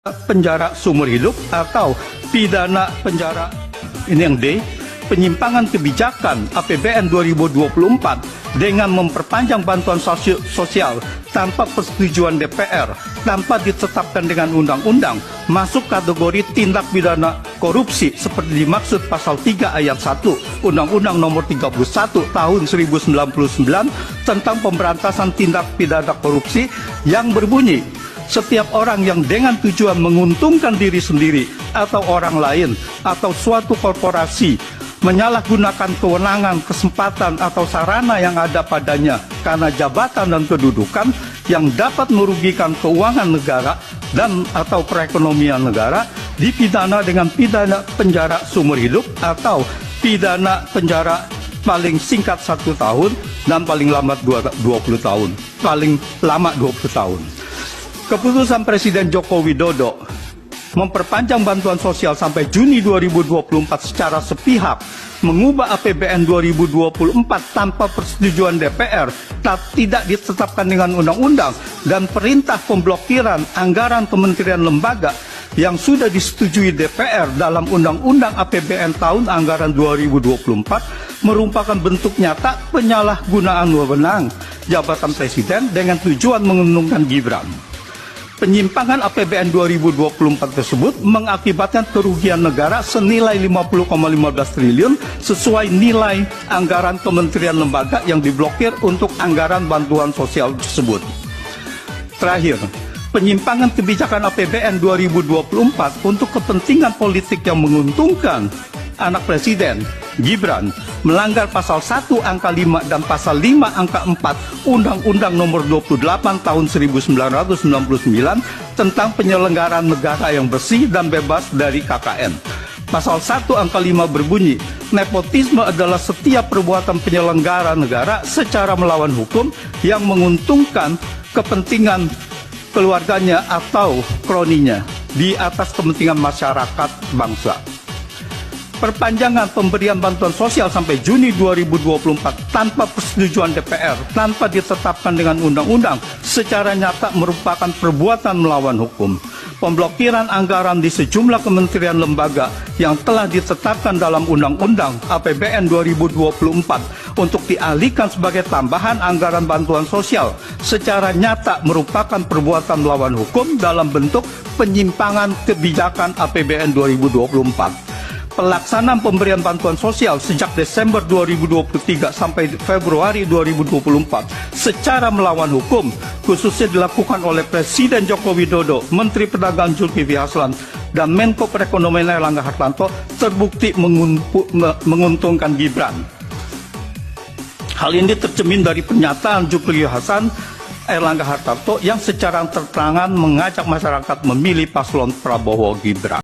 penjara seumur hidup atau pidana penjara. Ini yang D, penyimpangan kebijakan APBN 2024 dengan memperpanjang bantuan sosial tanpa persetujuan DPR, tanpa ditetapkan dengan undang-undang, masuk kategori tindak pidana korupsi seperti dimaksud pasal 3 ayat 1 Undang-Undang Nomor 31 Tahun 1999 tentang pemberantasan tindak pidana korupsi yang berbunyi, setiap orang yang dengan tujuan menguntungkan diri sendiri atau orang lain atau suatu korporasi menyalahgunakan kewenangan, kesempatan atau sarana yang ada padanya karena jabatan dan kedudukan yang dapat merugikan keuangan negara dan atau perekonomian negara dipidana dengan pidana penjara seumur hidup atau pidana penjara paling singkat 1 tahun dan paling lambat 20 tahun. Paling lama 20 tahun. Keputusan Presiden Joko Widodo memperpanjang bantuan sosial sampai Juni 2024 secara sepihak, mengubah APBN 2024 tanpa persetujuan DPR, tidak ditetapkan dengan undang-undang, dan perintah pemblokiran anggaran kementerian lembaga yang sudah disetujui DPR dalam Undang-Undang APBN tahun anggaran 2024 merupakan bentuk nyata penyalahgunaan wewenang jabatan presiden dengan tujuan menguntungkan Gibran. Penyimpangan APBN 2024 tersebut mengakibatkan kerugian negara senilai 50,15 triliun sesuai nilai anggaran kementerian lembaga yang diblokir untuk anggaran bantuan sosial tersebut. Terakhir, penyimpangan kebijakan APBN 2024 untuk kepentingan politik yang menguntungkan anak presiden, Gibran, melanggar pasal 1 angka 5 dan pasal 5 angka 4 Undang-Undang Nomor 28 Tahun 1999 tentang penyelenggaraan negara yang bersih dan bebas dari KKN. Pasal 1 angka 5 berbunyi, nepotisme adalah setiap perbuatan penyelenggara negara secara melawan hukum yang menguntungkan kepentingan keluarganya atau kroninya di atas kepentingan masyarakat bangsa. Perpanjangan pemberian bantuan sosial sampai Juni 2024 tanpa persetujuan DPR, tanpa ditetapkan dengan undang-undang, secara nyata merupakan perbuatan melawan hukum. Pemblokiran anggaran di sejumlah kementerian lembaga yang telah ditetapkan dalam Undang-Undang APBN 2024 untuk dialihkan sebagai tambahan anggaran bantuan sosial secara nyata merupakan perbuatan melawan hukum dalam bentuk penyimpangan kebijakan APBN 2024. Pelaksanaan pemberian bantuan sosial sejak Desember 2023 sampai Februari 2024 secara melawan hukum, khususnya dilakukan oleh Presiden Joko Widodo, Menteri Perdagangan Zulkifli Hasan, dan Menko Perekonomian Airlangga Hartarto, terbukti menguntungkan Gibran. Hal ini tercermin dari pernyataan Zulkifli Hasan, Airlangga Hartarto yang secara terang-terangan mengajak masyarakat memilih paslon Prabowo Gibran.